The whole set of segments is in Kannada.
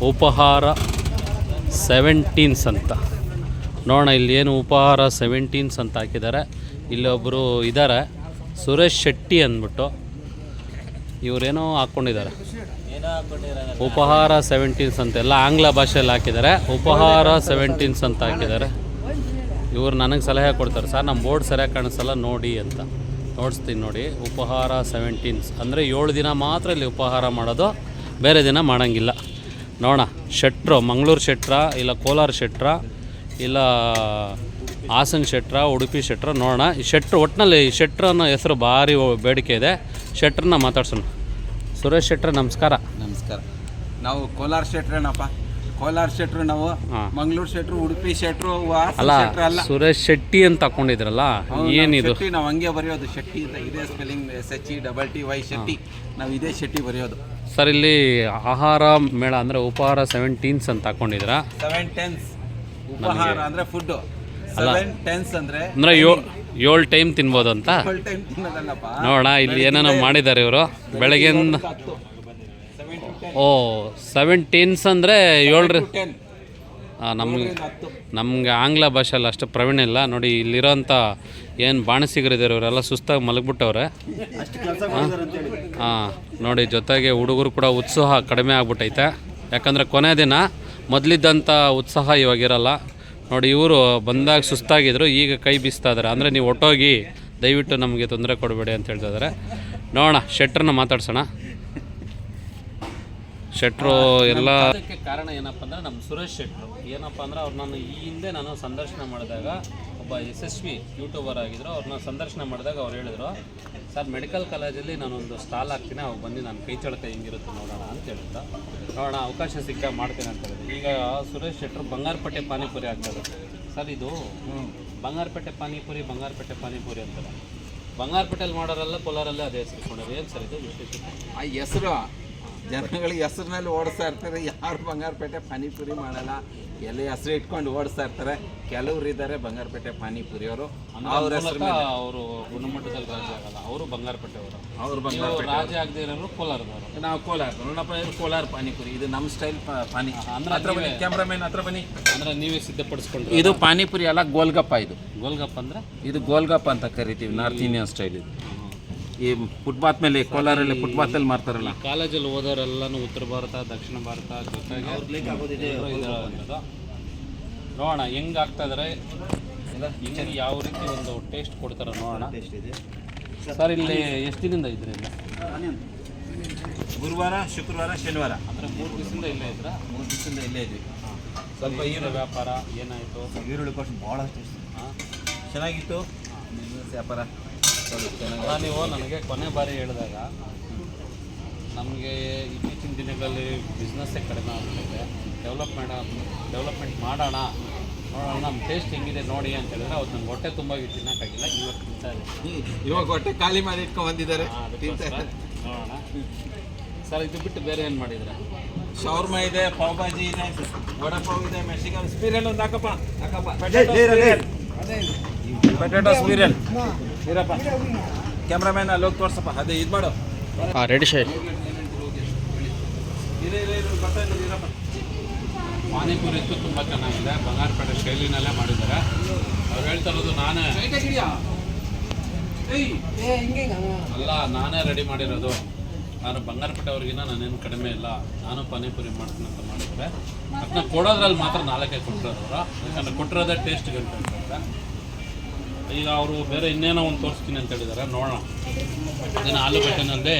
ಉಪಹಾರ 17s ಅಂತ ನೋಡೋಣ. ಇಲ್ಲಿ ಏನು ಉಪಹಾರ 17s ಅಂತ ಹಾಕಿದ್ದಾರೆ. ಇಲ್ಲೊಬ್ಬರು ಇದ್ದಾರೆ, ಸುರೇಶ್ ಶೆಟ್ಟಿ ಅಂದ್ಬಿಟ್ಟು ಇವರೇನೋ ಹಾಕ್ಕೊಂಡಿದ್ದಾರೆ. ಉಪಹಾರ 17s ಅಂತ ಎಲ್ಲ ಆಂಗ್ಲ ಭಾಷೆಯಲ್ಲಿ ಹಾಕಿದ್ದಾರೆ. ಉಪಹಾರ 17s ಅಂತ ಹಾಕಿದ್ದಾರೆ. ಇವರು ನನಗೆ ಸಲಹೆ ಕೊಡ್ತಾರೆ, ಸರ್ ನಮ್ಮ ಬೋರ್ಡ್ ಸರಿಯಾಗಿ ಕಾಣಿಸಲ್ಲ ನೋಡಿ ಅಂತ. ನೋಡಿಸ್ತೀನಿ ನೋಡಿ. ಉಪಹಾರ 17s ಅಂದರೆ 7 ದಿನ ಮಾತ್ರ ಇಲ್ಲಿ ಉಪಹಾರ ಮಾಡೋದು, ಬೇರೆ ದಿನ ಮಾಡೋಂಗಿಲ್ಲ. ನೋಡೋಣ, ಶೆಟ್ರು ಮಂಗಳೂರು ಶೆಟ್ರ, ಇಲ್ಲ ಕೋಲಾರ ಶೆಟ್ರ, ಇಲ್ಲ ಹಾಸನ ಶೆಟ್ರ, ಉಡುಪಿ ಶೆಟ್ರ. ನೋಡೋಣ. ಈ ಶೆಟ್ರು ಒಟ್ಟಿನಲ್ಲಿ ಶೆಟ್ರು ಅನ್ನೋ ಹೆಸರು ಭಾರಿ ಬೇಡಿಕೆ ಇದೆ. ಶೆಟ್ರನ್ನ ಮಾತಾಡ್ಸೋಣ. ಸುರೇಶ್ ಶೆಟ್ರ ನಮಸ್ಕಾರ. ನಮಸ್ಕಾರ. ನಾವು ಕೋಲಾರ ಶೆಟ್ರೇನಪ್ಪ. ಕೋಲಾರ ಶೆಟ್ರು ನಾವು, ಮಂಗಳೂರು ಶೆಟ್ರು, ಉಡುಪಿ ಶೆಟ್ರು, ಅಲ್ಲ ಸುರೇಶ್ ಶೆಟ್ಟಿ ಅಂತ ಹಾಕೊಂಡಿದ್ರಲ್ಲ, ಏನಿದು? ನಾವು ಹಂಗೆ ಬರೆಯೋದು, ಶೆಟ್ಟಿ ಅಂತ ಇದೇ ಸ್ಪೆಲ್ಲಿಂಗ್, SHETTY ಶೆಟ್ಟಿ. ನಾವು ಇದೇ ಶೆಟ್ಟಿ ಬರೆಯೋದು ಸರ್. ಇಲ್ಲಿ ಆಹಾರ ಮೇಳ ಅಂದರೆ ಉಪಹಾರ 17s ಅಂತ ಹಾಕೊಂಡಿದ್ರ. 7 ಉಪಹಾರ ಅಂದರೆ ಫುಡ್, 7 ಅಂದರೆ 7 ಟೈಮ್ ತಿನ್ಬೋದು ಅಂತ. 7 ಟೈಮ್ ತಿನ್ನೋದಲ್ಲಪ್ಪ. ನೋಡೋಣ, ಇಲ್ಲಿ ಏನೇನೋ ಮಾಡಿದ್ದಾರೆ ಇವರು ಬೆಳಗ್ಗೆಯಿಂದ. 17s ಅಂದರೆ 7 ನಮಗೆ ಆಂಗ್ಲ ಭಾಷೆಯಲ್ಲಿ ಅಷ್ಟು ಪ್ರವೀಣ ಇಲ್ಲ ನೋಡಿ. ಇಲ್ಲಿರೋಂಥ ಏನು ಬಾಣಸಿಗರಿದ್ದಾರೆ ಇವರೆಲ್ಲ ಸುಸ್ತಾಗಿ ಮಲಗಿಬಿಟ್ಟವ್ರೆ. ನೋಡಿ, ಜೊತೆಗೆ ಹುಡುಗರು ಕೂಡ ಉತ್ಸಾಹ ಕಡಿಮೆ ಆಗ್ಬಿಟ್ಟೈತೆ. ಯಾಕಂದರೆ ಕೊನೆ ದಿನ ಮೊದಲಿದ್ದಂಥ ಉತ್ಸಾಹ ಇವಾಗಿರಲ್ಲ ನೋಡಿ. ಇವರು ಬಂದಾಗ ಸುಸ್ತಾಗಿದ್ರು, ಈಗ ಕೈ ಬೀಸ್ತಾ ಇದ್ದಾರೆ. ಅಂದರೆ ನೀವು ಒಟ್ಟೋಗಿ ದಯವಿಟ್ಟು ನಮಗೆ ತೊಂದರೆ ಕೊಡಬೇಡಿ ಅಂತ ಹೇಳ್ತಾ ಇದ್ದಾರೆ. ನೋಡೋಣ, ಶೆಟ್ರನ್ನ ಮಾತಾಡ್ಸೋಣ. ಶೆಟ್ರು ಎಲ್ಲ ಅದಕ್ಕೆ ಕಾರಣ ಏನಪ್ಪ ಅಂದರೆ ನಮ್ಮ ಸುರೇಶ್ ಶೆಟ್ರು ಏನಪ್ಪ ಅಂದರೆ ನಾನು ಈ ಹಿಂದೆ ಸಂದರ್ಶನ ಮಾಡಿದಾಗ, ಒಬ್ಬ ಯಶಸ್ವಿ ಯೂಟ್ಯೂಬರ್ ಆಗಿದ್ದರು. ಅವ್ರನ್ನ ಸಂದರ್ಶನ ಮಾಡಿದಾಗ ಅವ್ರು ಹೇಳಿದ್ರು, ಸರ್ ಮೆಡಿಕಲ್ ಕಾಲೇಜಲ್ಲಿ ನಾನೊಂದು ಸ್ಟಾಲ್ ಹಾಕ್ತೀನಿ, ಅವಾಗ ಬಂದು ನಾನು ಕೈ ಚಳಕ ಹೆಂಗಿರುತ್ತೆ ನೋಡೋಣ ಅಂತ ಹೇಳಿದ್ರು. ನೋಡೋಣ, ಅವಕಾಶ ಸಿಕ್ಕ ಮಾಡ್ತೀನಿ ಅಂತ ಹೇಳಿದ್ರು. ಈಗ ಸುರೇಶ್ ಶೆಟ್ರು ಬಂಗಾರಪೇಟೆ ಪಾನಿಪುರಿ ಆಗ್ತದೆ ಸರ್. ಇದು ಬಂಗಾರಪೇಟೆ ಪಾನಿಪುರಿ ಅಂತಾರೆ. ಬಂಗಾರಪೇಟೆಯಲ್ಲಿ ಮಾಡೋರೆಲ್ಲ ಕೋಲಾರಲ್ಲೇ ಅದೇ ಹೆಸರು ಕೊಡೋದು. ಏನು ಸರ್ ಇದು ವಿಶೇಷತೆ? ಆ ಹೆಸರು ಜನಗಳಿಗೆ ಹೆಸರಿನಲ್ಲಿ ಓಡಿಸ್ತಾ ಇರ್ತಾರೆ. ಯಾರು ಬಂಗಾರಪೇಟೆ ಪಾನಿಪುರಿ ಮಾಡಲ್ಲ, ಎಲ್ಲ ಹೆಸರು ಇಟ್ಕೊಂಡು ಓಡಿಸ್ತಾ ಇರ್ತಾರೆ. ಕೆಲವ್ರು ಇದ್ದಾರೆ ಬಂಗಾರಪೇಟೆ ಪಾನಿಪುರಿಯವರು. ಅವ್ರ ಹೆಸರು ಅವರು ಗುಣಮಟ್ಟದಲ್ಲಿ ರಾಜ ಆಗಲ್ಲ, ಅವರು ಬಂಗಾರಪೇಟೆ ಅವರು ಬಂಗಾರಪೇಟೆ ರಾಜ ಆಗದೆ ಇರೋರು ಕೋಲಾರದವರು. ನಾವು ಕೋಲಾರ ನೋಡಪ್ಪ, ಇದು ಕೋಲಾರ ಪಾನಿಪುರಿ. ಇದು ನಮ್ಮ ಸ್ಟೈಲ್ ಪಾನಿ. ಹತ್ರ ಬನ್ನಿ, ಕ್ಯಾಮ್ರಾಮನ್ ಹತ್ರ ಬನ್ನಿ. ಅಂದರೆ ನೀವೇ ಸಿದ್ಧಪಡಿಸ್ಕೊಂಡು. ಇದು ಪಾನಿಪುರಿ ಅಲ್ಲ, ಗೋಲ್ಗಪ್ಪ. ಇದು ಗೋಲ್ಗಪ್ಪ ಅಂದರೆ ಇದು ಗೋಲ್ಗಪ್ಪ ಅಂತ ಕರಿತೀವಿ, ನಾರ್ತ್ ಇಂಡಿಯನ್ ಸ್ಟೈಲ್. ಇದು ಈ ಫುಟ್ಪಾತ್ ಮೇಲೆ, ಕೋಲಾರಲ್ಲಿ ಫುಟ್ಪಾತಲ್ಲಿ ಮಾರ್ತಾರಲ್ಲ. ಕಾಲೇಜಲ್ಲಿ ಓದೋರೆಲ್ಲನೂ ಉತ್ತರ ಭಾರತ, ದಕ್ಷಿಣ ಭಾರತ ಜೊತೆಗೆ ನೋಡೋಣ ಹೆಂಗೆ ಆಗ್ತಾ ಇದ್ದಾರೆ, ಹಿಂಗೆ ಯಾವ ರೀತಿ ಒಂದು ಟೇಸ್ಟ್ ಕೊಡ್ತಾರೆ ನೋಡೋಣ. ಸರ್ ಇಲ್ಲಿ ಎಷ್ಟು ದಿನದಿಂದ ಇದ್ರಿ? ಗುರುವಾರ, ಶುಕ್ರವಾರ, ಶನಿವಾರ. ಅಂದರೆ 3 ದಿವಸದಿಂದ ಇಲ್ಲೇ ಇದ್ರ? 3 ದಿವಸದಿಂದ ಇಲ್ಲೇ ಇದ್ವಿ. ಸ್ವಲ್ಪ ಈರುಳ್ಳಿ ವ್ಯಾಪಾರ ಏನಾಯಿತು? ಈರುಳ್ಳಿ ಕಾಸ್ಟ್ ಭಾಳಷ್ಟು ಚೆನ್ನಾಗಿತ್ತು ವ್ಯಾಪಾರ. ನೀವು ನನಗೆ ಕೊನೆ ಬಾರಿ ಹೇಳಿದಾಗ ನಮಗೆ ಇತ್ತೀಚಿನ ದಿನಗಳಲ್ಲಿ ಬಿಸ್ನೆಸ್ಸೇ ಕಡಿಮೆ ಆಗ್ತಿದೆ, ಡೆವಲಪ್ಮೆಂಟ್ ಮಾಡೋಣ, ನೋಡೋಣ, ನಮ್ಮ ಟೇಸ್ಟ್ ಹೆಂಗಿದೆ ನೋಡಿ ಅಂತ ಹೇಳಿದ್ರೆ ಅವತ್ತು ನನಗೆ ಹೊಟ್ಟೆ ತುಂಬಾಗಿ ತಿನ್ನೋಕ್ಕಾಗಿಲ್ಲ. ಇವತ್ತು ತಿಂತಾ ಇದೆ. ಇವಾಗ ಹೊಟ್ಟೆ ಖಾಲಿ ಮಾಡಿ ಇಟ್ಕೊಂಡು ಬಂದಿದ್ದಾರೆ. ನೋಡೋಣ ಸರ್, ಇದು ಬಿಟ್ಟು ಬೇರೆ ಏನು ಮಾಡಿದರೆ? ಶವರ್ಮಾ ಇದೆ, ಪಾವ್ ಭಾಜಿ ಇದೆ, ವಡಪಾವ್ ಇದೆ, ಮೆಣಸಿನ್ಕಾಯಿ ಸ್ಪೀರಿಯಲ್ ಒಂದು ಹಾಕಪ್ಪ. ಪೊಟ್ಯಾಟೊ ಸ್ಪೀರಿಯಲ್ ಇರಪ್ಪ. ಕ್ಯಾಮ್ರಾಮ್ಯಾನ್ ಅಲ್ಲಿ ಹೋಗಿ ತೋರ್ಸಪ್ಪ. ಅದೇ ಇದು ಮಾಡು. ರೆಡಿ ಶೈಡ್ ಪಾನಿಪುರಿ ಇತ್ತು, ತುಂಬ ಚೆನ್ನಾಗಿದೆ. ಬಂಗಾರಪೇಟೆ ಶೈಲಿನಲ್ಲೇ ಮಾಡಿದ್ದಾರೆ. ಅವ್ರು ಹೇಳ್ತಾ ಇರೋದು ನಾನೇ ಅಲ್ಲ, ನಾನೇ ರೆಡಿ ಮಾಡಿರೋದು. ನಾನು ಬಂಗಾರಪೇಟೆ ಅವ್ರಿಗಿನ್ನ ನಾನೇನು ಕಡಿಮೆ ಇಲ್ಲ, ನಾನು ಪಾನಿಪುರಿ ಮಾಡ್ತೀನಿ ಅಂತ ಮಾಡಿದರೆ ಅದನ್ನ ಕೊಡೋದ್ರಲ್ಲಿ ಮಾತ್ರ 4 ಕೊಟ್ಟಿರೋದು ಅವರು. ಯಾಕಂದರೆ ಕೊಟ್ಟಿರೋದೇ ಟೇಸ್ಟ್ ಹೇಳ್ತಾರೆ. ಈಗ ಅವರು ಬೇರೆ ಇನ್ನೇನೋ ಒಂದು ತೋರಿಸ್ತೀನಿ ಅಂತ ಹೇಳಿದ್ದಾರೆ, ನೋಡೋಣ. ಇದನ್ನು ಆಲೂಗಡ್ಡೆನಲ್ಲೇ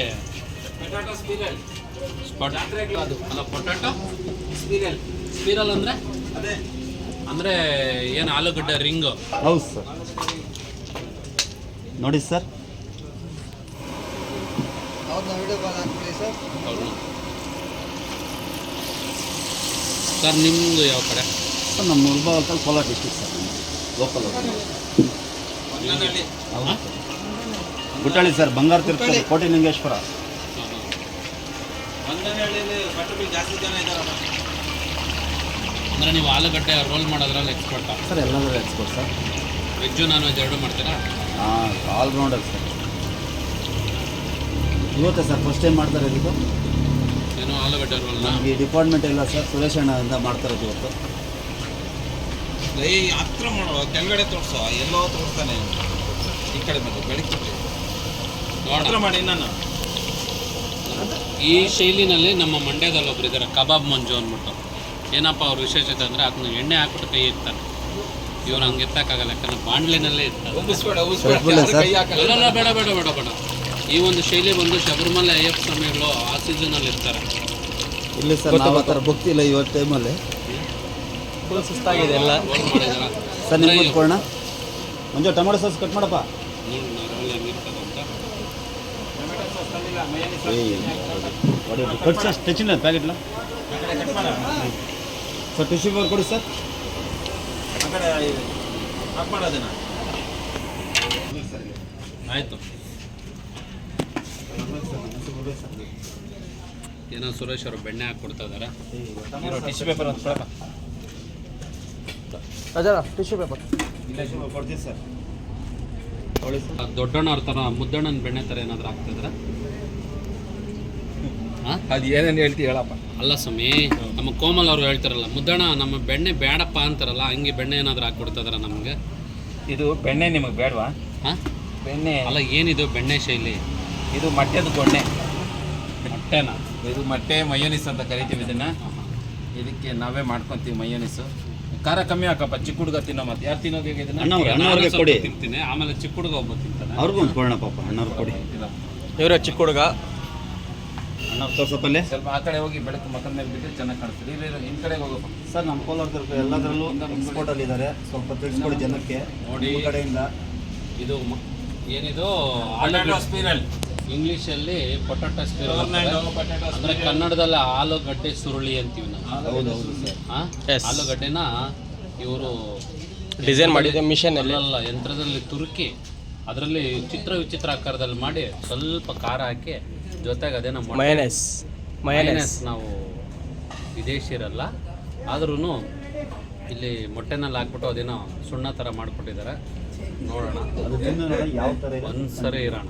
ಪೊಟ್ಯಾಟೊ ಸ್ಪೀರಲ್. ಅದು ಅಲ್ಲ, ಪೊಟ್ಯಾಟೊ ಸ್ಪೀರಲ್ ಅಂದರೆ ಅದೇ ಅಂದರೆ ಏನು ಆಲೂಗಡ್ಡೆ ರಿಂಗು? ಹೌದು ಸರ್. ನೋಡಿ ಸರ್, ಸರ್ ನಿಮ್ಮದು ಯಾವ ಕಡೆ? ಸರ್ ನಮ್ಮ Mulbagal, Kolar district sir, local. Guttahalli sir, ಬಂಗಾರ ತಿರುಪತಿ, ಕೋಟಿಲಿಂಗೇಶ್ವರ. ಜಾಸ್ತಿ ಜನ ಇದ್ದಾರಲ್ಲ. ಅಂದರೆ ನೀವು ಆಲೂಗಡ್ಡೆ ರೋಲ್ ಮಾಡೋದ್ರಲ್ಲಿ ಎಕ್ಸ್ಪರ್ಟಾ? ಸರ್ ಎಲ್ಲದೂ expert sir. Veg non veg ಎರಡೂ ಮಾಡ್ತೀರಾ? ಹಾಂ, ಆಲ್ರೌಂಡರ್ ಸರ್. ಇವತ್ತೇ ಸರ್ ಫಸ್ಟ್ ಟೈಮ್ ಮಾಡ್ತಾರೆ ಇದು. ಏನೋ ಆಲೂಗಡ್ಡೆ ರೋಲ್ನ ಈ ಡಿಪಾರ್ಟ್ಮೆಂಟ್ ಇಲ್ಲ ಸರ್, ಸುರೇಶ್ ಅಣ್ಣ ಮಾಡ್ತಾರೆ ಇವತ್ತು. ಹತ್ರ ಮಾಡೋ, ಕೆಳಗಡೆ ತೋರಿಸೋ, ಎಲ್ಲೋ ತೋರಿಸ್ತಾನೆ ಈ ಕಡೆ ಬಂದು ಬೆಳಗ್ಗೆ ಹತ್ರ ಮಾಡಿ. ನಾನು ಈ ಶೈಲಿನಲ್ಲಿ ನಮ್ಮ ಮಂಡ್ಯದಲ್ಲಿ ಒಬ್ರು ಇದ್ದಾರೆ, ಕಬಾಬ್ ಮಂಜು ಅಂದ್ಬಿಟ್ಟು. ಏನಪ್ಪ ಅವ್ರ ವಿಶೇಷತೆ ಅಂದರೆ ಅದನ್ನ ಎಣ್ಣೆ ಹಾಕ್ಬಿಟ್ಟು ಕೈ ಇರ್ತಾರೆ. ಇವ್ರು ಹಂಗೆ ಎತ್ತಕ್ಕಾಗಲ್ಲ, ಯಾಕಂದ್ರೆ ಬಾಣಲೆನಲ್ಲೇ ಇರ್ತಾರೆ. ಅಲ್ಲ ಬೇಡ ಬೇಡ ಬೇಡ ಬೇಡ. ಈ ಒಂದು ಶೈಲಿ ಬಂದು ಶಬರಿಮಲೆ ಅಯ್ಯಪ್ಪ ಸ್ವಾಮಿಗಳು ಆ ಸೀಸನಲ್ಲಿ ಇರ್ತಾರೆ. ಇಲ್ಲಿ ಸರ್ ನಾವು ಆ ಥರ ಗೊತ್ತಿಲ್ಲ ಇವತ್ತು ಟೈಮಲ್ಲಿ. ಫುಲ್ ಸುಸ್ತಾಗಿದೆ ಎಲ್ಲ. ರೋಲ್ ಮಾಡಿದಾರ ಸರ್ ನಿಮ್ಗೆ ಕೊಡೋಣ ಮಂಜು, ಟೊಮೊಟೊ ಸಾಸ್ ಕಟ್ ಮಾಡಪ್ಪ. ರೋಲ್ ಹೆಂಗಿರ್ತದೆ ಅಂತ ಕಟ್ ಸರ್ ಟಚಿನ ಪ್ಯಾಕೆಟ್ಲ ಸರ್, ಟಿಶ್ಯೂ ಪೇಪರ್ ಕೊಡಿ ಸರ್. ಆ ಕಡೆ ಹಾಕ್ ಮಾಡೋದನ್ನ ಆಯಿತು. ಏನೋ ಸುರೇಶ್ ಅವರು ಬೆಣ್ಣೆ ಹಾಕಿ ಕೊಡ್ತಾ ಇದ್ದಾರೆ. ಟಿಶ್ಯೂ ಪೇಪರ್ ಅಂತ ಕೊಡಪ್ಪ. ಅಜರ ಟಿಶ್ಯೂ ಪೇಪರ್ ಕೊಡ್ತೀವಿ ಸರ್. ದೊಡ್ಡಣ್ಣವ್ರ ಥರ ಮುದ್ದಣ್ಣನ ಬೆಣ್ಣೆ ಥರ ಏನಾದರೂ ಹಾಕ್ತಿದ್ರೆ ಹಾಂ, ಅದು ಏನೇನು ಹೇಳ್ತಿ ಹೇಳಪ್ಪ. ಅಲ್ಲ ಸ್ವಾಮಿ, ನಮ್ಮ ಕೋಮಲ್ ಅವರು ಹೇಳ್ತಾರಲ್ಲ, ಮುದ್ದಣ್ಣ ನಮ್ಮ ಬೆಣ್ಣೆ ಬೇಡಪ್ಪ ಅಂತಾರಲ್ಲ, ಹಂಗೆ ಬೆಣ್ಣೆ ಏನಾದರೂ ಹಾಕ್ಕೊಡ್ತಿದಾರ ನಮಗೆ. ಇದು ಬೆಣ್ಣೆ ನಿಮಗೆ ಬೇಡವಾ? ಹಾಂ, ಬೆಣ್ಣೆ ಅಲ್ಲ ಏನಿದು ಬೆಣ್ಣೆ ಶೈಲಿ? ಇದು ಮೊಟ್ಟೆದು ಗೊಣ್ಣೆ. ಮೊಟ್ಟೆನಾ? ಇದು ಮೊಟ್ಟೆ ಮಯೋನಿಸ್ ಅಂತ ಕರಿತೀವಿ ಇದನ್ನು. ಇದಕ್ಕೆ ನಾವೇ ಮಾಡ್ಕೊತೀವಿ ಮಯೋನಿಸು. ಖಾರ ಕಮ್ಮಿ ಹಾಕಪ್ಪ, ಚಿಕ್ಕ ಹುಡುಗ ತಿನ್ನೋ. ಮತ್ತೆ ಯಾರು ತಿನ್ನೋದು ಈಗ ಇದನ್ನ? ಅಣ್ಣವ್ರಿಗೆ ಕೊಡಿ. ತಿಂತೀನಿ, ಆಮೇಲೆ ಚಿಕ್ಕ ಹುಡುಗ ಒಬ್ಬ ತಿಂತಾನೆ. ಅವ್ರಿಗೂ ಒಂದು ಕೊಡೋಣ ಪಾಪ, ಅಣ್ಣವ್ರು ಕೊಡಿ. ಇವರ ಚಿಕ್ಕ ಹುಡುಗ ಅಣ್ಣವ್ರು ತೋರ್ಸಪ್ಪಲ್ಲೇ. ಸ್ವಲ್ಪ ಆ ಕಡೆ ಹೋಗಿ ಬೆಳಕು ಮಕ್ಕದ ಮೇಲೆ ಬಿಟ್ಟು ಚೆನ್ನಾಗಿ ಕಾಣಿಸ್ತೀವಿ. ಈ ಕಡೆ ಹೋಗಪ್ಪ. ಸರ್ ನಮ್ಮ ಕೋಲಾರದಲ್ಲಿ ಎಲ್ಲದರಲ್ಲೂ ಎಕ್ಸ್ಪೋರ್ಟಲ್ಲಿ ಇದ್ದಾರೆ, ಸ್ವಲ್ಪ ತಿಳಿಸ್ಕೊಡಿ ಜನಕ್ಕೆ ನೋಡಿ. ಈ ಕಡೆಯಿಂದ ಇದು ಏನಿದು ಆಲೂಗಡ್ಡೆ ಸ್ಪಿರಲ್. ಇಂಗ್ಲೀಷಲ್ಲಿ ಪೊಟಾಟೊ ಸ್ಪಿರಲ್ ಅಂದರೆ ಕನ್ನಡದಲ್ಲಿ ಆಲೂಗಡ್ಡೆ ಸುರುಳಿ ಅಂತೀವಿ ನಾವು. ಹೌದು ಸರ್. ಹಾಂ, Yes. ಆಲೂಗಡ್ಡೆನ ಇವರು ಡಿಸೈನ್ ಮಾಡಿದೆ ಮಿಷನ್ ಅಲ್ಲಿ. ಅಲ್ಲ, ಯಂತ್ರದಲ್ಲಿ ತುರುಕಿ ಅದರಲ್ಲಿ ಚಿತ್ರ ವಿಚಿತ್ರ ಆಕಾರದಲ್ಲಿ ಮಾಡಿ ಸ್ವಲ್ಪ ಖಾರ ಹಾಕಿ ಜೊತೆಗೆ ಅದೇನೋ ಮಯನೇಸ್. ನಾವು ವಿದೇಶಿಯರಲ್ಲ, ಆದ್ರೂ ಇಲ್ಲಿ ಮೊಟ್ಟೆನಲ್ಲಿ ಹಾಕ್ಬಿಟ್ಟು ಅದೇನೋ ಸುಣ್ಣ ಥರ ಮಾಡಿಕೊಟ್ಟಿದ್ದಾರೆ. ನೋಡೋಣ, ಅದು ತಿಂದು ನೋಡಿ ಯಾವ ಥರ ಇದೆ. ಒಂದು ಸರಿ ಇರೋಣ.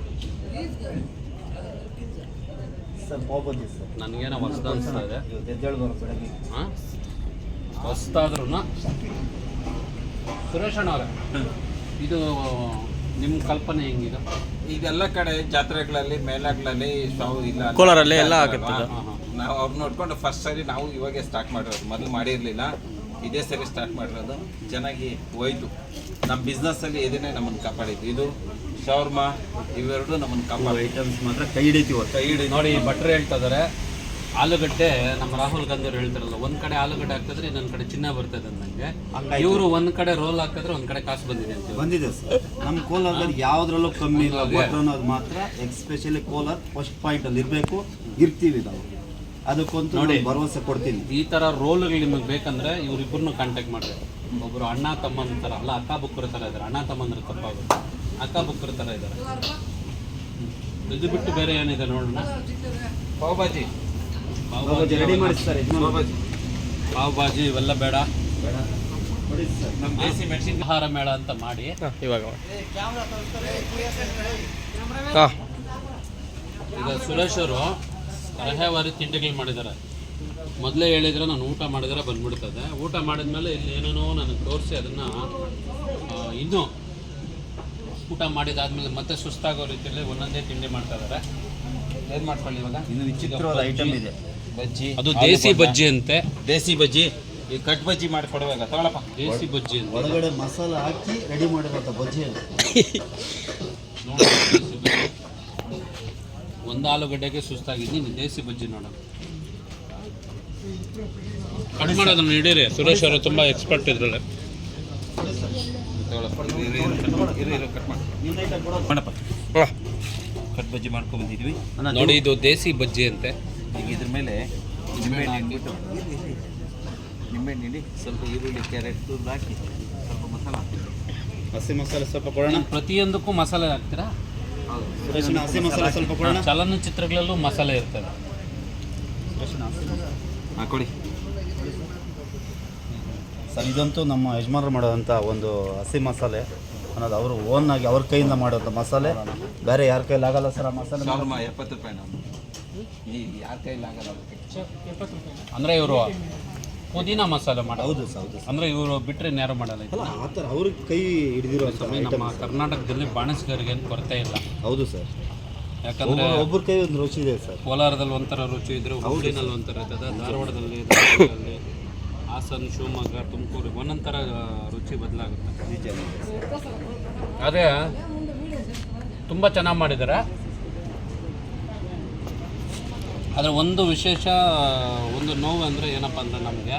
ಸರ್ ಪಾವ್ ಬಜ್ಜಿ ಸರ್, ನನಗೇನೋ ಹೊಸ್ದು ಅನಿಸ್ತಾ ಇದೆ. ಇವತ್ತು ಎದ್ದೇಳು ಬರೋ ಬೆಳಗ್ಗೆ. ಹಾಂ, ಹೊಸ್ತಾದ್ರೂ ಸುರೇಶ್ ಅಣ್ಣವ್ರೆ, ಇದು ನಿಮ್ಮ ಕಲ್ಪನೆ ಹೆಂಗಿದೆ? ಇದೆಲ್ಲ ಕಡೆ ಜಾತ್ರೆಗಳಲ್ಲಿ ಮೇಳಗಳಲ್ಲಿ ಸ್ಟವ್ ಇಲ್ಲ, ಕೋಲಾರಲ್ಲಿ ಎಲ್ಲ ಆಗುತ್ತೆ ಇದು. ಹಾಂ ಹಾಂ. ನಾವು ಅವ್ರು ನೋಡ್ಕೊಂಡು ಫಸ್ಟ್ ಸರಿ ನಾವು ಇವಾಗೆ ಸ್ಟಾರ್ಟ್ ಮಾಡಿರೋದು, ಮೊದಲು ಮಾಡಿರಲಿಲ್ಲ, ಇದೇ ಸರಿ ಸ್ಟಾರ್ಟ್ ಮಾಡಿರೋದು. ಚೆನ್ನಾಗಿ ಹೋಯ್ತು. ನಮ್ಮ ಬಿಸ್ನೆಸ್ಸಲ್ಲಿ ಇದನ್ನೇ ನಮ್ಮನ್ನು ಕಾಪಾಡಿದ್ದು. ಇದು ಶವರ್ಮಾ ಇವೆರಡು ನಮ್ಮನ್ನು ಕಾಪಾಡಿ ಐಟಮ್ಸ್ ಮಾತ್ರ ಕೈ ಹಿಡಿತೀವಿ. ಕೈ ಹಿಡಿ ನೋಡಿ, ಭಟ್ರು ಹೇಳ್ತಾ ಇದ್ದಾರೆ ಆಲೂಗಡ್ಡೆ, ನಮ್ಮ ರಾಹುಲ್ ಗಾಂಧಿ ಅವ್ರು ಹೇಳ್ತಾರಲ್ಲ, ಒಂದ್ ಕಡೆ ಆಲೂಗಡ್ಡೆ ಹಾಕಿದ್ರೆ ಇನ್ನೊಂದ್ ಕಡೆ ಚಿನ್ನ ಬರ್ತದೆ ಅಂದಂಗೆ. ಹಂಗಾಯ್ತು. ಇವರು ಒಂದ್ ಕಡೆ ರೋಲ್ ಹಾಕಿದ್ರೆ ಒಂದ್ ಕಡೆ ಕಾಸು ಬಂದಿದೆ ಅಂತ. ಬಂದಿದೆ ಸರ್. ನಮ್ಮ ಕೋಲಾರದಲ್ಲಿ ಯಾವುದ್ರಲ್ಲೂ ಕಮ್ಮಿ ಇಲ್ಲ. ಭಟ್ರು ಅನ್ನೋದು ಮಾತ್ರ ಎಕ್ಸ್ಪೆಷಲಿ ಕೋಲಾರ ಫಸ್ಟ್ ಪಾಯಿಂಟಲ್ಲಿ ಇರಬೇಕು, ಇರ್ತೀವಿ ನಾವು. ಅದಕ್ಕಂತೂ ನೋಡಿ, ಭರವಸೆ ಕೊಡ್ತೀನಿ. ಈ ತರ ರೋಲ್ಗಳು ನಿಮಗೆ ಬೇಕಂದ್ರೆ ಇವ್ರಿಬ್ಬರನ್ನು ಕಾಂಟ್ಯಾಕ್ಟ್ ಮಾಡ್ರಿ. ಒಬ್ರು ಅಣ್ಣ ತಮ್ಮನ ಥರ ಅಲ್ಲ, ಅಕ್ಕ ಬುಕ್ಕರ ಥರ ಇದ್ದಾರೆ. ಅಣ್ಣ ತಮ್ಮಂದ್ರೆ ತಪ್ಪಾಗುತ್ತೆ, ಅಕ್ಕ ಬುಕ್ಕರ ಥರ ಇದ್ದಾರೆ. ಇದು ಬಿಟ್ಟು ಬೇರೆ ಏನಿದೆ ನೋಡೋಣ. ಪಾವ್ ಭಾಜಿ ರೆಡಿ ಮಾಡಿಸ್ತಾರೆ. ಪಾವ್ ಭಾಜಿ ಪಾವ್ ಭಾಜಿ ಇವೆಲ್ಲ ಬೇಡ. ನಮ್ಮ ದೇಸಿ ಮೆಣಸಿನ ಆಹಾರ ಮೇಳ ಅಂತ ಮಾಡಿ ಇವಾಗ ಹಾಂ, ಈಗ ಸುರೇಶ್ ಅವರು ತರಹೇವಾರಿ ತಿಂಡಿಗಳು ಮಾಡಿದ್ದಾರೆ. ಮೊದಲೇ ಹೇಳಿದರೆ ನಾನು ಊಟ ಮಾಡಿದರೆ ಬಂದ್ಬಿಡ್ತದೆ. ಊಟ ಮಾಡಿದ್ಮೇಲೆ ಇಲ್ಲಿ ಏನೇನೋ ನನಗೆ ತೋರಿಸಿ ಅದನ್ನು ಇನ್ನೂ ಊಟ ಮಾಡಿದಾದ್ಮೇಲೆ ಮತ್ತೆ ಸುಸ್ತಾಗೋ ರೀತಿಯಲ್ಲಿ ಒಂದೊಂದೇ ತಿಂಡಿ ಮಾಡ್ತಾ ಇದ್ದಾರೆ. ಏನು ಮಾಡ್ಕೊಳ್ಳಿ ಇವಾಗ? ಇನ್ನು ವಿಚಿತ್ರವಾದ ಐಟಮ್ ಇದೆ. ಬಜ್ಜಿ, ಅದು ದೇಸಿ ಬಜ್ಜಿ ಅಂತೆ. ದೇಸಿ ಬಜ್ಜಿ. ಈ ಕಟ್ ಬಜ್ಜಿ ಮಾಡಿಕೊಡುವಾಗ ತಗೊಳಪ್ಪ. ದೇಸಿ ಬಜ್ಜಿ ಅಂತ ಒಳಗಡೆ ಮಸಾಲ ಹಾಕಿ ರೆಡಿ ಮಾಡಿರೋಂಥ ಬಜ್ಜಿ ಅದು. ನೋಡಿ, ದೇಸಿ ಬಜ್ಜಿ. ಒಂದು ಆಲೂಗಡ್ಡೆಗೆ ಸುಸ್ತಾಗಿದ್ದೀನಿ. ದೇಸಿ ಬಜ್ಜಿ ನೋಡೋಣ. ಕಟ್ ಮಾಡೋದನ್ನು ಹಿಡೀರಿ. ಸುರೇಶ್ ಅವರು ತುಂಬ ಎಕ್ಸ್ಪರ್ಟ್ ಇದ್ರಲ್ಲ. ತಗೊಳಪ್ಪ. ಇರು ಕಟ್ ಮಾಡಿ ನಿನ್ನ ಐಟಮ್ ಕೊಡೋದು. ಮಾಡಪ್ಪ. ಹಾಂ, ಕಟ್ ಬಜ್ಜಿ ಮಾಡ್ಕೊಂಡ್ಬಂದಿದ್ವಿ. ನೋಡಿ, ಇದು ದೇಸಿ ಬಜ್ಜಿ ಅಂತೆ. ಈಗ ಇದ್ರ ಮೇಲೆ ನಿಂಬೆಹಣ್ಣು ಹಾಕ್ಬಿಟ್ಟು ನಿಂಬೆಹಣ್ಣು ಹಿಂಡಿ ಸ್ವಲ್ಪ ಈರುಳ್ಳಿ, ಕ್ಯಾರೆಟ್ ತುರ್ದು ಹಾಕಿ ಸ್ವಲ್ಪ ಮಸಾಲ ಹಾಕಿ. ಹಸಿ ಮಸಾಲೆ ಸ್ವಲ್ಪ ಕೊಡೋಣ. ಪ್ರತಿಯೊಂದಕ್ಕೂ ಮಸಾಲೆ ಹಾಕ್ತೀರಾ? ಹೌದು. ಸುರೇಶನ ಹಸಿ ಮಸಾಲೆ ಸ್ವಲ್ಪ ಕೊಡೋಣ. ಚಲನಚಿತ್ರಗಳಲ್ಲೂ ಮಸಾಲೆ ಇರ್ತದೆ. ಸುರೇಶನ ಹಸಿ ಮಸಾಲೆ ಹಾಕೊಡಿ. ಸರ್, ಇದಂತೂ ನಮ್ಮ ಯಜಮಾನರು ಮಾಡೋದಂಥ ಒಂದು ಹಸಿ ಮಸಾಲೆ ಅನ್ನೋದು ಅವರು ಓನ್ನಾಗಿ ಅವ್ರ ಕೈಯಿಂದ ಮಾಡೋಂಥ ಮಸಾಲೆ. ಬೇರೆ ಯಾರ ಕೈಲಿ ಆಗಲ್ಲ ಸರ್ ಆ ಮಸಾಲೆ. ಶವರ್ಮಾ 70 ರೂಪಾಯಿ ನಾವು. ಯಾರ ಕೈಲಿ ಆಗಲ್ಲ. ಅಂದರೆ ಇವರು ಪುದೀನ ಮಸಾಲೆ ಮಾಡೋದು. ಹೌದು ಸರ್, ಹೌದು ಸರ್. ಅಂದರೆ ಇವರು ಬಿಟ್ಟರೆ ಇನ್ಯಾರು ಮಾಡಲ್ಲ ಇದು. ಅಲ್ಲ, ಆ ಥರ ಅವ್ರಿಗೆ ಕೈ ಹಿಡಿದಿರೋ ನಮ್ಮ ಕರ್ನಾಟಕದಲ್ಲಿ ಬಾಣಸ್ಗರಿಗೆ ಏನು ಕೊರತೆ ಇಲ್ಲ. ಹೌದು ಸರ್. ಯಾಕಂದರೆ ಒಬ್ಬರ ಕೈ ಒಂದು ರುಚಿ ಇದೆ ಸರ್. ಕೋಲಾರದಲ್ಲಿ ಒಂಥರ ರುಚಿ ಇದ್ರೆ ಹುಬ್ಳಿನಲ್ಲಿ ಒಂಥರ ಇರ್ತದೆ, ಧಾರವಾಡದಲ್ಲಿ ಧಾರವಾಡದಲ್ಲಿ, ಹಾಸನ, ಶಿವಮೊಗ್ಗ, ತುಮಕೂರು ಒಂದೊಂಥರ ರುಚಿ ಬದಲಾಗುತ್ತೆ. ನಿಜ. ಅದೇ ತುಂಬ ಚೆನ್ನಾಗಿ ಮಾಡಿದ್ದಾರೆ. ಆದರೆ ಒಂದು ವಿಶೇಷ, ಒಂದು ನೋವು ಅಂದರೆ ಏನಪ್ಪ ಅಂದರೆ ನಮಗೆ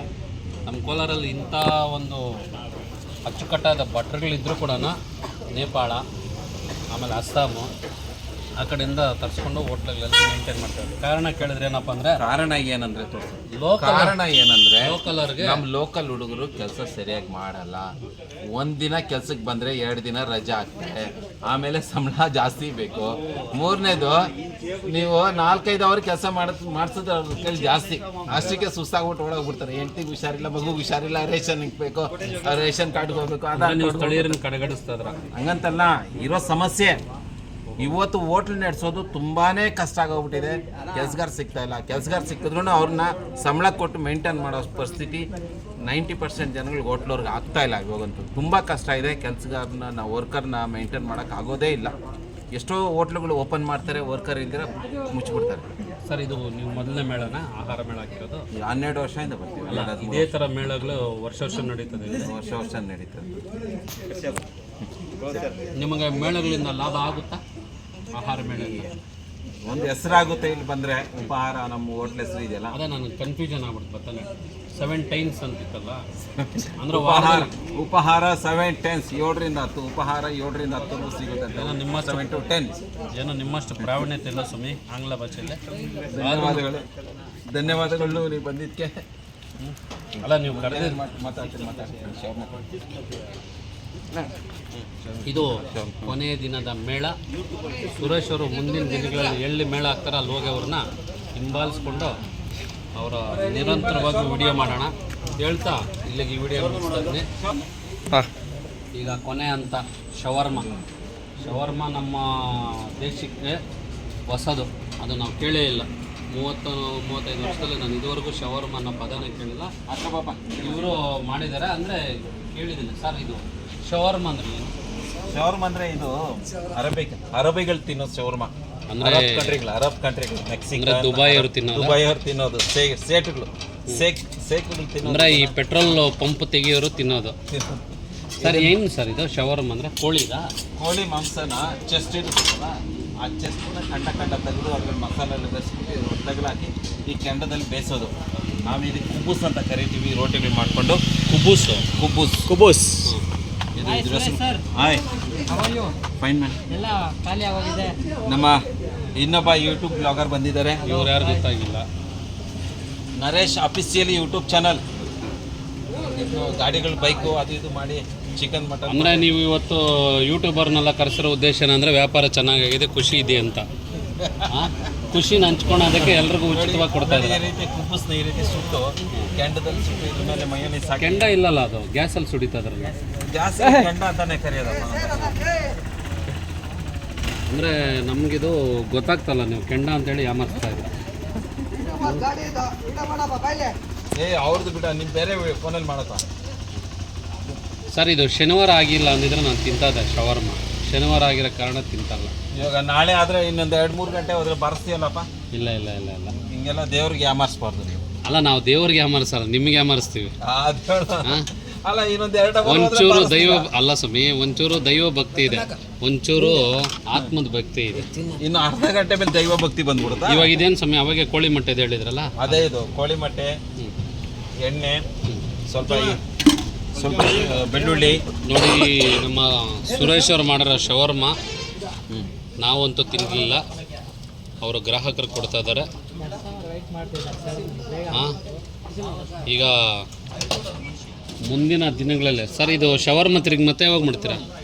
ನಮ್ಮ ಕೋಲಾರಲ್ಲಿ ಇಂಥ ಒಂದು ಅಚ್ಚುಕಟ್ಟಾದ ಭಟ್ರುಗಳಿದ್ದರೂ ಕೂಡ ನೇಪಾಳ, ಆಮೇಲೆ ಅಸ್ಸಾಮು ಆ ಕಡೆಯಿಂದ ತರಿಸ್ಕೊಂಡು ಹೋಟ್ಲುಗಳಲ್ಲಿ ಮೇಂಟೈನ್ ಮಾಡ್ತಾರೆ. ಕಾರಣ ಕೇಳಿದ್ರೆ ಏನಪ್ಪ ಅಂದರೆ, ಕಾರಣ ಏನಂದ್ರೆ ಕಾರಣ ಏನಂದ್ರೆ ಲೋಕಲರ್ಗೆ ನಮ್ಮ ಲೋಕಲ್ ಹುಡುಗರು ಕೆಲಸ ಸರಿಯಾಗಿ ಮಾಡಲ್ಲ. ಒಂದಿನ ಕೆಲ್ಸಕ್ಕೆ ಬಂದರೆ 2 ದಿನ ರಜೆ ಆಗ್ತಾರೆ, ಆಮೇಲೆ ಸಂಬಳ ಜಾಸ್ತಿ ಬೇಕು. ಮೂರನೇದು, ನೀವು 4-5 ಅವರ್ ಕೆಲಸ ಮಾಡಿಸಿದ್ರೆ ಅವ್ರ ಕೈಲಿ ಜಾಸ್ತಿ, ಅಷ್ಟಕ್ಕೆ ಸುಸ್ತಾಗ್ಬಿಟ್ಟು ಓಡೋಗ್ಬಿಡ್ತಾರೆ. ಹೆಂಡತಿಗೆ ಹುಷಾರಿಲ್ಲ, ಮಗುಗೆ ಹುಷಾರಿಲ್ಲ, ರೇಷನ್ ಬೇಕು, ರೇಷನ್ ಕಾರ್ಡ್ಗೆ ಹೋಗ್ಬೇಕು, ನೀವು ಸ್ಥಳೀಯರನ್ನ ಕಡೆಗಣಿಸ್ತಾಯಿದ್ರ. ಹಂಗಂತಲ್ಲ, ಇರೋ ಸಮಸ್ಯೆ ಇವತ್ತು ಹೋಟ್ಲ್ ನಡೆಸೋದು ತುಂಬಾ ಕಷ್ಟ ಆಗೋಗ್ಬಿಟ್ಟಿದೆ. ಕೆಲಸಗಾರ ಸಿಗ್ತಾ ಇಲ್ಲ. ಕೆಲಸಗಾರ ಸಿಕ್ಕಿದ್ರೂ ಅವ್ರನ್ನ ಸಂಬಳ ಕೊಟ್ಟು ಮೇಂಟೈನ್ ಮಾಡೋ ಪರಿಸ್ಥಿತಿ 90% ಜನಗಳಿಗೆ ಹೋಟ್ಲವ್ರಿಗೆ ಆಗ್ತಾ ಇಲ್ಲ. ಇವಾಗಂತೂ ತುಂಬ ಕಷ್ಟ ಇದೆ. ಕೆಲಸಗಾರನ ನಾವು ವರ್ಕರ್ನ ಮೇಂಟೈನ್ ಮಾಡೋಕ್ಕಾಗೋದೇ ಇಲ್ಲ. ಎಷ್ಟೋ ಹೋಟ್ಲುಗಳು ಓಪನ್ ಮಾಡ್ತಾರೆ, ವರ್ಕರ್ ಇಲ್ದಿರ ಮುಚ್ಚಿಬಿಡ್ತಾರೆ. ಸರ್, ಇದು ನೀವು ಮೊದಲನೇ ಮೇಳನ ಆಹಾರ ಮೇಳ ಹಾಕಿರೋದು? 12 ವರ್ಷದಿಂದ ಬರ್ತೀವಿ. ಇದೇ ಥರ ಮೇಳಗಳು ವರ್ಷ ನಡೀತದೆ. ವರ್ಷ ನಡೀತದೆ. ನಿಮಗೆ ಮೇಳಗಳಿಂದ ಲಾಭ ಆಗುತ್ತಾ? ಆಹಾರ ಮೇಳ ಒಂದು ಹೆಸರಾಗುತ್ತೆ ಇಲ್ಲಿ ಬಂದರೆ. ಉಪಹಾರ ನಮ್ಮ ಹೋಟ್ಲ್ ಹೆಸರು ಇದೆಯಲ್ಲ, ಅದೇ ನನಗೆ ಕನ್ಫ್ಯೂಷನ್ ಆಗ್ಬಿಡ್ತು. ಬರ್ತಾನೆ 7 ಟೈಮ್ಸ್ ಅಂತಿತ್ತಲ್ಲ, ಅಂದರೆ ಉಪಹಾರ 7 ಟೈಮ್ಸ್, 7ರಿಂದ 10 ಉಪಹಾರ, 7ರಿಂದ 10 ಸಿಗುತ್ತೆ. ನಿಮ್ಮ 7 to 10 ಏನೋ ನಿಮ್ಮಷ್ಟು ಪ್ರಾವೀಣ್ಯತೆ ಇಲ್ಲ ಸ್ವಾಮಿ ಆಂಗ್ಲ ಭಾಷೆಯಲ್ಲಿ. ಧನ್ಯವಾದಗಳು ನೀವು ಬಂದಿದ್ದಕ್ಕೆ. ಅಲ್ಲ, ನೀವು ಕರೆದ ಮಾತಾಡ್ತೀನಿ. ಇದು ಕೊನೆಯ ದಿನದ ಮೇಳ. ಸುರೇಶ್ ಅವರು ಮುಂದಿನ ದಿನಗಳಲ್ಲಿ ಎಲ್ಲಿ ಮೇಳ ಆಗ್ತಾರೆ ಅಲ್ಲಿ ಹೋಗಿ ಅವ್ರನ್ನ ಹಿಂಬಾಲಿಸ್ಕೊಂಡು ಅವರ ನಿರಂತರವಾಗಿ ವಿಡಿಯೋ ಮಾಡೋಣ ಹೇಳ್ತಾ ಇಲ್ಲಿಗೆ ಈ ವಿಡಿಯೋ ಮುಗಿಸ್ತಾ ಇದ್ದೀನಿ. ಈಗ ಕೊನೆ ಅಂತ ಶವರ್ಮ ನಮ್ಮ ದೇಶಕ್ಕೆ ಹೊಸದು, ಅದು ನಾವು ಕೇಳೇ ಇಲ್ಲ. 30-35 ವರ್ಷದಲ್ಲಿ ನಾನು ಇದುವರೆಗೂ ಶವರ್ಮ ಅನ್ನೋ ಪದನೇ ಕೇಳಿಲ್ಲ. ಇವರು ಮಾಡಿದ್ದಾರೆ ಅಂದರೆ ಕೇಳಿದ್ದೀನಿ. ಸರ್, ಇದು ಶವರ್ಮ ಅಂದ್ರೆ ಏನು? ಶವರ್ಮ ಅಂದ್ರೆ ಇದು ಅರಬಿಗಳು ತಿನ್ನೋ ಶವರ್ಮ. ಅಂದ್ರೆ ಅರಬ್ ಕಂಟ್ರಿಗಳು, ಮೆಕ್ಸಿಕೋ, ದುಬೈ ಅವರು ತಿನ್ನೋದು, ಸೇಟುಗಳು ತಿನ್ನೋದು. ಅಂದ್ರೆ ಈ ಪೆಟ್ರೋಲ್ ಪಂಪ್ ತೆಗಿಯೋರು ತಿನ್ನೋದು. ಸರ್, ಏನು ಸರ್ ಇದು ಶವರ್ಮ ಅಂದ್ರೆ? ಕೋಳಿ ಮಾಂಸನ ಚೆಸ್ಟ್ ಇರುತ್ತಲ್ಲ, ಆ ಚೆಸ್ಟ್ನ ಖಂಡ ತೆಗೆದು ಅದ್ರಲ್ಲಿ ಮಸಾಲೆ ಎಲ್ಲ ಬೆರೆಸ್ಬಿಟ್ಟು ತಗಲಾಕಿ ಈ ಕೆಂಡದಲ್ಲಿ ಬೇಯಿಸೋದು. ನಾವು ಇದಕ್ಕೆ ಕುಬ್ಬೂಸ್ ಅಂತ ಕರಿತೀವಿ. ರೋಟಿಗಳು ಮಾಡಿಕೊಂಡು ಕುಬ್ಬೂಸ್. Fine man. ನಮ್ಮ ಇನ್ನೊಬ್ಬ ಯೂಟ್ಯೂಬ್ ಬ್ಲಾಗರ್ ಬಂದಿದ್ದಾರೆ. ಇವ್ರು ಯಾರು ಗೊತ್ತಾಗಿಲ್ಲ. Naresh officially YouTube channel. ಗಾಡಿಗಳು, ಬೈಕು, ಅದು ಇದು ಮಾಡಿ ಚಿಕನ್ ಮಟನ್. ಅಂದರೆ ನೀವು ಇವತ್ತು ಯೂಟ್ಯೂಬರ್ನೆಲ್ಲ ಕರೆಸಿರೋ ಉದ್ದೇಶ ಏನಂದರೆ ವ್ಯಾಪಾರ ಚೆನ್ನಾಗಿದೆ, ಖುಷಿ ಇದೆ ಅಂತ. ಖುಷಿನ ಹಂಚ್ಕೊಳೋದಕ್ಕೆ ಎಲ್ರಿಗೂ ಉಚಿತವಾಗಿ ಕೊಡ್ತಾ ಇದ್ದಾರೆ. ಈ ರೀತಿ ಕುಬ್ಬಸ್ನ ಈ ರೀತಿ ಸುಟ್ಟು ಕೆಂಡದಲ್ಲಿ ಸುಟ್ಟು ಇದ್ರ ಮೇಲೆ ಮಯೋನೀಸ್ ಹಾಕಿ. ಕೆಂಡ ಇಲ್ಲಲ್ಲ, ಅದು ಗ್ಯಾಸಲ್ಲಿ ಸುಡಿತಾ ಇದ್ರಲ್ಲ. ಗ್ಯಾಸ್ ಕೆಂಡ ಅಂತಾನೆ ಕರೆಯೋದಪ್ಪ. ಅಂದರೆ ನಮಗಿದು ಗೊತ್ತಾಗ್ತಲ್ಲ, ನೀವು ಕೆಂಡ ಅಂತೇಳಿ ಯಾಮರ್ಸ್ತಾ ಇದ್ದೀರ. ಅವ್ರದ್ದು ಬಿಡ, ನಿಮ್ಮ ಬೇರೆ ಫೋನಲ್ಲಿ ಮಾಡತ್ತ. ಸರ್, ಇದು ಶನಿವಾರ ಆಗಿಲ್ಲ ಅಂದಿದ್ರೆ ನಾನು ತಿಂತದೆ ಶವರ್ಮ. ಶನಿವಾರ ಆಗಿರೋ ಕಾರಣ ತಿಂತಲ್ಲ. ಇವಾಗ ನಾಳೆ ಆದರೆ ಇನ್ನೊಂದು 2-3 ಗಂಟೆ ಹೋದ್ರೆ ಬರ್ಸ್ತೀಯಲ್ಲಪ್ಪ. ಇಲ್ಲ. ಹಿಂಗೆಲ್ಲ ದೇವ್ರಿಗೆ ಯಾಮರ್ಸ್ಬಾರ್ದು ನೀವು. ಅಲ್ಲ, ನಾವು ದೇವ್ರಿಗೆ ಯಾಮರ್ಸಲ್ಲ, ನಿಮಗೆ ಯಾಮರ್ಸ್ತೀವಿ. ಅಲ್ಲ, ಇನ್ನೊಂದು 2 ಒಂಚೂರು ದೈವ ಅಲ್ಲ ಸ್ವಾಮಿ, ಒಂಚೂರು ದೈವ ಭಕ್ತಿ ಇದೆ, ಒಂಚೂರು ಆತ್ಮದ ಭಕ್ತಿ ಇದೆ. ಇನ್ನು ಅರ್ಧ ಗಂಟೆ ಮೇಲೆ ದೈವ ಭಕ್ತಿ ಬಂದ್ಬಿಡುತ್ತಾ? ಇವಾಗ ಇದೇನು ಸ್ವಾಮಿ, ಅವಾಗೆ ಕೋಳಿ ಮೊಟ್ಟೆ ಹೇಳಿದ್ರಲ್ಲ, ಅದೇ ಇದು ಕೋಳಿ ಮೊಟ್ಟೆ, ಎಣ್ಣೆ, ಸ್ವಲ್ಪ ಬೆಳ್ಳುಳ್ಳಿ. ನೋಡಿ, ನಮ್ಮ ಸುರೇಶ್ ಅವ್ರು ಮಾಡಿರೋ ಶವರ್ಮ ನಾವಂತೂ ತಿನ್ನಲಿಲ್ಲ, ಅವರು ಗ್ರಾಹಕರು ಕೊಡ್ತಾ ಇದ್ದಾರೆ. ಈಗ ಮುಂದಿನ ದಿನಗಳಲ್ಲಿ ಸರ್, ಇದು ಶವರ್ಮ ತಿರುಗಿ ಮತ್ತೆ ಯಾವಾಗ ಮಾಡ್ತೀರಾ?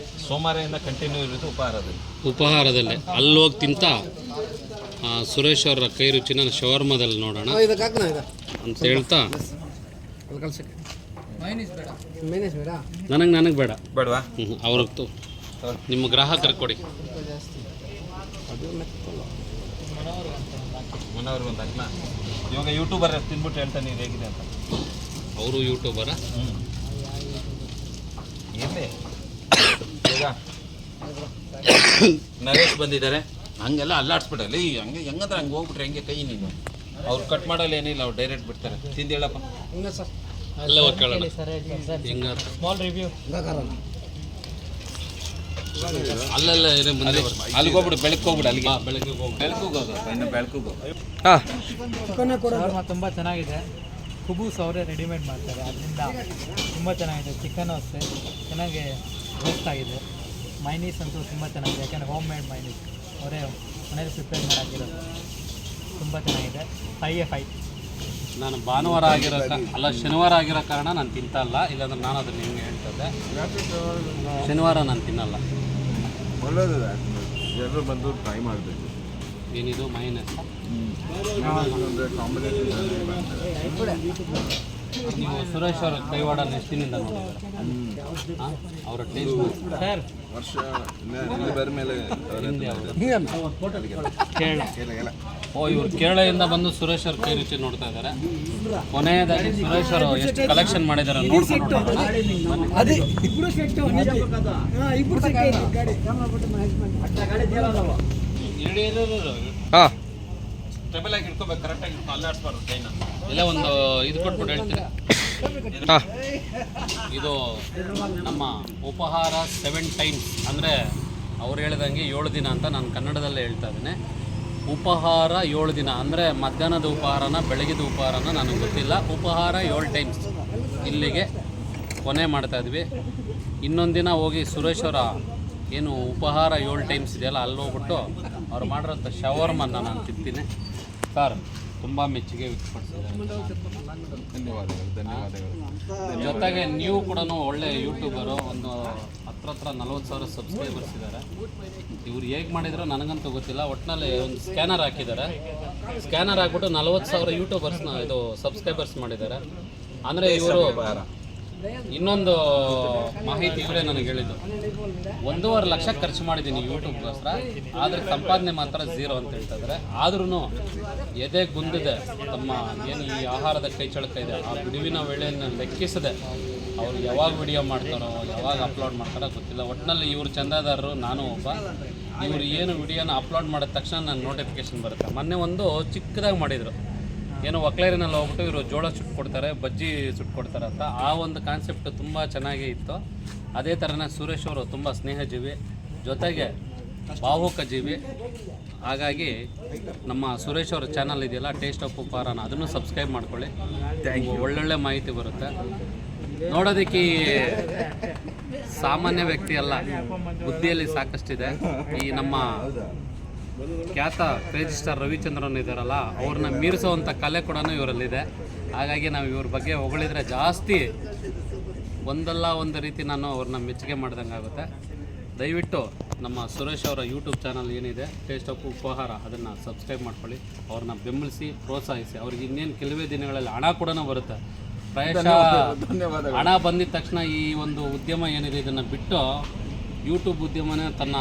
ಸೋಮವಾರದಿಂದ ಕಂಟಿನ್ಯೂ ಇರೋದು ಉಪಹಾರದಲ್ಲಿ. ಅಲ್ಲಿ ಹೋಗಿ ತಿಂತ ಸುರೇಶ್ ಅವರ ಕೈ ರುಚಿನ ಶವರ್ಮದಲ್ಲಿ ನೋಡೋಣ ಅಂತ ಹೇಳ್ತಾ, ನನಗೆ ಬೇಡ ಬೇಡವಾ? ಅವ್ರಿಗೆ ನಿಮ್ಮ ಗ್ರಾಹಕರಿಗೆ ಕೊಡಿ. ಮನೆಯವ್ರಿಗೆ ಒಂದು ಅನ್ನ. ಇವಾಗ ಯೂಟ್ಯೂಬರ್ ತಿಂದ್ಬಿಟ್ಟು ಹೇಳ್ತಾನೆ ಇದು ಹೇಗಿದೆ ಅಂತ. ಅವರು ಯೂಟ್ಯೂಬರ. ಇರಲಿ ಈಗ ನರೇಶ್ ಬಂದಿದ್ದಾರೆ, ಹಂಗೆಲ್ಲ ಅಲ್ಲಾಡ್ಸ್ಬಿಡಲ್ಲ. ಹಂಗೆ ಹೆಂಗಂದ್ರೆ ಹಂಗೆ ಹೋಗ್ಬಿಟ್ರೆ ಹೆಂಗೆ ಕೈ ನೀನು ಅವ್ರು ಕಟ್ ಮಾಡಲ್ಲ ಏನಿಲ್ಲ, ಅವ್ರು ಡೈರೆಕ್ಟ್ ಬಿಡ್ತಾರೆ. ತಿಂದು ಹೇಳಪ್ಪ. ಅಲ್ಲೇ ಹೋಗಿ ಕೇಳೋಣ ಹೆಂಗ ಸ್ಮಾಲ್ ರಿವ್ಯೂ. ಅಲ್ಲೆಲ್ಲ ಏನೇ ಮುಂದೆ ಅಲ್ಲಿಗೆ ಹೋಗ್ಬಿಡು, ಬೆಳಗ್ಗೆ ಹೋಗ್ಬಿಡು. ಅಲ್ಲಿಗೆ ಬೆಳಗ್ಗೆ ಹೋಗಿ ಬೆಳಕಿಗೆ ಹೋಗು, ಇನ್ನು ಬೆಳಕಿಗೆ ಹೋಗು. ಹಾಂ ಶವರ್ಮ ತುಂಬ ಚೆನ್ನಾಗಿದೆ. ಕುಬೂಸ್ ಅವರೇ ರೆಡಿಮೇಡ್ ಮಾಡ್ತಾರೆ, ಅದರಿಂದ ತುಂಬ ಚೆನ್ನಾಗಿದೆ. ಚಿಕನ್ ಅಷ್ಟೇ ಚೆನ್ನಾಗಿ ರೋಸ್ಟ್ ಆಗಿದೆ. ಮೈನೀಸ್ ಅಂತೂ ತುಂಬ ಚೆನ್ನಾಗಿದೆ, ಯಾಕೆಂದರೆ ಹೋಮ್ ಮೇಡ್ ಮೈನೀಸ್ ಅವರೇ ಮನೇಲಿ ಪ್ರಿಪೇರ್ ಮಾಡಾಕಿರೋದು. ತುಂಬ ಚೆನ್ನಾಗಿದೆ. 5/5. ನಾನು ಭಾನುವಾರ ಆಗಿರೋ ಅಲ್ಲ ಶನಿವಾರ ಆಗಿರೋ ಕಾರಣ ನಾನು ತಿಂತಲ್ಲ, ಇಲ್ಲಾಂದ್ರೆ ನಾನು ಅದನ್ನು ನಿಮಗೆ ಹೇಳ್ತದೆ. ಶನಿವಾರ ನಾನು ತಿನ್ನಲ್ಲ. ಒಳ್ಳೆಯದಿದೆ, ಎಲ್ಲರೂ ಬಂದು ಟ್ರೈ ಮಾಡಬೇಕು. ಏನಿದು ಮೈನಸ್ ಕಾಂಬಿನೇಷನ್ ನೀವು ಸುರೇಶ್ ಅವ್ರ ಕೈವಾಡಲ್ಲಿ ಎಷ್ಟು ದಿನದಿಂದ ನೋಡಿದ್ದಾರೆ? ಅವರ ಟೇಸ್ಟ್ ಸರ್ ವರ್ಷ ಇಲ್ಲಿ ಬರ ಮೇಲೆ ಹಿಂದೆ ಅವರು ಕೇರಳ. ಓ, ಇವ್ರು ಕೇರಳದಿಂದ ಬಂದು ಸುರೇಶ್ ಅವ್ರ ಕೈ ರುಚಿ ನೋಡ್ತಾ ಇದ್ದಾರೆ. ಕೊನೆಯದಾಗಿ ಸುರೇಶ್ ಅವರು ಎಷ್ಟು ಕಲೆಕ್ಷನ್ ಮಾಡಿದ್ದಾರೆ ನೋಡ್ಕೊಂಡು ಹಾಂ ಟೇಬಲ್ ಆಗಿ ಇಟ್ಕೋಬೇಕು, ಕರೆಕ್ಟಾಗಿ ಇಟ್ಕೊ, ಅಲ್ಲಾಡ್ಸ್ಬಾರ್ದು ಕೈನ. ಇಲ್ಲ ಒಂದು ಇದು ಕೊಟ್ಬಿಟ್ಟು ಹೇಳ್ತೀನಿ. ಹಾಂ ಇದು ನಮ್ಮ ಉಪಹಾರ 7 times ಅಂದರೆ ಅವ್ರು ಹೇಳಿದಂಗೆ 7 ದಿನ ಅಂತ ನಾನು ಕನ್ನಡದಲ್ಲೇ ಹೇಳ್ತಾ ಇದ್ದೀನಿ. ಉಪಹಾರ 7 ದಿನ ಅಂದರೆ ಮಧ್ಯಾಹ್ನದ ಉಪಹಾರನ ಬೆಳಗಿದ ಉಪಹಾರನ ನನಗೆ ಗೊತ್ತಿಲ್ಲ. ಉಪಹಾರ 7 times ಇಲ್ಲಿಗೆ ಕೊನೆ ಮಾಡ್ತಾಯಿದ್ವಿ. ಇನ್ನೊಂದು ದಿನ ಹೋಗಿ ಸುರೇಶ್ ಅವರ ಏನು ಉಪಹಾರ 7 times ಇದೆಯಲ್ಲ ಅಲ್ಲಿ ಹೋಗ್ಬಿಟ್ಟು ಅವ್ರು ಮಾಡಿರೋಂಥ ಶವರ್ಮನ್ನ ನಾನು ತಿಂತೀನಿ. ಸರ್ ತುಂಬ ಮೆಚ್ಚುಗೆ ವ್ಯಕ್ತಪಡಿಸಿದ್ದಾರೆ. ಧನ್ಯವಾದಗಳು, ಧನ್ಯವಾದಗಳು. ಜೊತೆಗೆ ನೀವು ಕೂಡ ಒಳ್ಳೆ ಯೂಟ್ಯೂಬರು, ಒಂದು ಹತ್ರ 40,000 ಸಬ್ಸ್ಕ್ರೈಬರ್ಸ್ ಇದ್ದಾರೆ. ಇವ್ರು ಹೇಗೆ ಮಾಡಿದ್ರು ನನಗಂತೂ ಗೊತ್ತಿಲ್ಲ. ಒಟ್ಟಿನಲ್ಲಿ ಒಂದು ಸ್ಕ್ಯಾನರ್ ಹಾಕಿದ್ದಾರೆ. ಸ್ಕ್ಯಾನರ್ ಹಾಕ್ಬಿಟ್ಟು 40,000 ಯೂಟ್ಯೂಬರ್ಸ್ನ ಇದು ಸಬ್ಸ್ಕ್ರೈಬರ್ಸ್ ಮಾಡಿದ್ದಾರೆ. ಅಂದರೆ ಇವರು ಇನ್ನೊಂದು ಮಾಹಿತಿ ಇವರೇ ನನಗೆ ಹೇಳಿದ್ದು, 1.5 ಲಕ್ಷ ಖರ್ಚು ಮಾಡಿದ್ದೀನಿ ಯೂಟ್ಯೂಬ್ಗೋಸ್ಕರ, ಆದರೆ ಸಂಪಾದನೆ ಮಾತ್ರ 0 ಅಂತ ಹೇಳ್ತಾ ಇದ್ದಾರೆ. ಆದ್ರೂ ಎದೆ ಗುಂದಿದೆ ತಮ್ಮ ಏನು ಈ ಆಹಾರದ ಕೈಚಳಕ ಇದೆ ಆ ಬಿಡುವಿನ ವೇಳೆಯನ್ನು ಲೆಕ್ಕಿಸದೆ ಅವರು ಯಾವಾಗ ವಿಡಿಯೋ ಮಾಡ್ತಾರೋ ಯಾವಾಗ ಅಪ್ಲೋಡ್ ಮಾಡ್ತಾರೋ ಗೊತ್ತಿಲ್ಲ. ಒಟ್ಟಿನಲ್ಲಿ ಇವರು ಚಂದಾದಾರರು, ನಾನು ಒಬ್ಬ. ಇವರು ಏನು ವಿಡಿಯೋನ ಅಪ್ಲೋಡ್ ಮಾಡಿದ ತಕ್ಷಣ ನನ್ನ ನೋಟಿಫಿಕೇಶನ್ ಬರುತ್ತೆ. ಮೊನ್ನೆ ಒಂದು ಚಿಕ್ಕದಾಗಿ ಮಾಡಿದರು, ಏನೋ ಒಕ್ಲೇರಿನಲ್ಲಿ ಹೋಗ್ಬಿಟ್ಟು ಇವರು ಜೋಳ ಸುಟ್ಕೊಡ್ತಾರೆ, ಬಜ್ಜಿ ಸುಟ್ಕೊಡ್ತಾರೆ ಅಂತ. ಆ ಒಂದು ಕಾನ್ಸೆಪ್ಟ್ ತುಂಬ ಚೆನ್ನಾಗೇ ಇತ್ತು. ಅದೇ ಥರನೇ ಸುರೇಶ್ ಅವರು ತುಂಬ ಸ್ನೇಹಜೀವಿ, ಜೊತೆಗೆ ಭಾವುಕ ಜೀವಿ. ಹಾಗಾಗಿ ನಮ್ಮ ಸುರೇಶ್ ಅವ್ರ ಚಾನಲ್ ಇದೆಯಲ್ಲ ಟೇಸ್ಟ್ ಆಫ್ ಉಪಹಾರನ, ಅದನ್ನು ಸಬ್ಸ್ಕ್ರೈಬ್ ಮಾಡ್ಕೊಳ್ಳಿ. ಒಳ್ಳೊಳ್ಳೆ ಮಾಹಿತಿ ಬರುತ್ತೆ. ನೋಡೋದಕ್ಕೆ ಸಾಮಾನ್ಯ ವ್ಯಕ್ತಿ ಅಲ್ಲ, ಬುದ್ಧಿಯಲ್ಲಿ ಸಾಕಷ್ಟಿದೆ. ಈ ನಮ್ಮ ಖ್ಯಾತ ಕ್ರೇಜಿ ಸ್ಟಾರ್ ರವಿಚಂದ್ರನ್ ಇದ್ದಾರಲ್ಲ, ಅವ್ರನ್ನ ಮೀರಿಸುವಂಥ ಕಲೆ ಕೂಡ ಇವರಲ್ಲಿದೆ. ಹಾಗಾಗಿ ನಾವು ಇವ್ರ ಬಗ್ಗೆ ಹೊಗಳಿದ್ರೆ ಜಾಸ್ತಿ ಒಂದಲ್ಲ ಒಂದು ರೀತಿ ನಾನು ಅವ್ರನ್ನ ಮೆಚ್ಚುಗೆ ಮಾಡ್ದಂಗೆ ಆಗುತ್ತೆ. ದಯವಿಟ್ಟು ನಮ್ಮ ಸುರೇಶ್ ಅವರ ಯೂಟ್ಯೂಬ್ ಚಾನಲ್ ಏನಿದೆ ಟೇಸ್ಟ್ ಆಫ್ ಉಪಹಾರ, ಅದನ್ನು ಸಬ್ಸ್ಕ್ರೈಬ್ ಮಾಡ್ಕೊಳ್ಳಿ. ಅವ್ರನ್ನ ಬೆಂಬಲಿಸಿ ಪ್ರೋತ್ಸಾಹಿಸಿ. ಅವ್ರಿಗೆ ಇನ್ನೇನು ಕೆಲವೇ ದಿನಗಳಲ್ಲಿ ಹಣ ಕೂಡ ಬರುತ್ತೆ. ಪ್ರಾಯಶಃ ಹಣ ಬಂದಿದ ತಕ್ಷಣ ಈ ಒಂದು ಉದ್ಯಮ ಏನಿದೆ ಇದನ್ನು ಬಿಟ್ಟು ಯೂಟ್ಯೂಬ್ ಉದ್ಯಮನೇ ತನ್ನ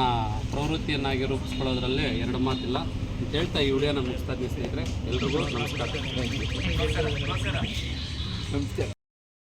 ಪ್ರವೃತ್ತಿಯನ್ನಾಗಿ ರೂಪಿಸ್ಕೊಳ್ಳೋದ್ರಲ್ಲಿ 2 ಮಾತಿಲ್ಲ ಅಂತ ಹೇಳ್ತಾ ಈ ವಿಡಿಯೋನ ಮುಗಿಸ್ತಾ ಇದ್ದೀನಿ ಸ್ನೇಹಿತರೆ. ಎಲ್ರಿಗೂ ನಮಸ್ಕಾರ.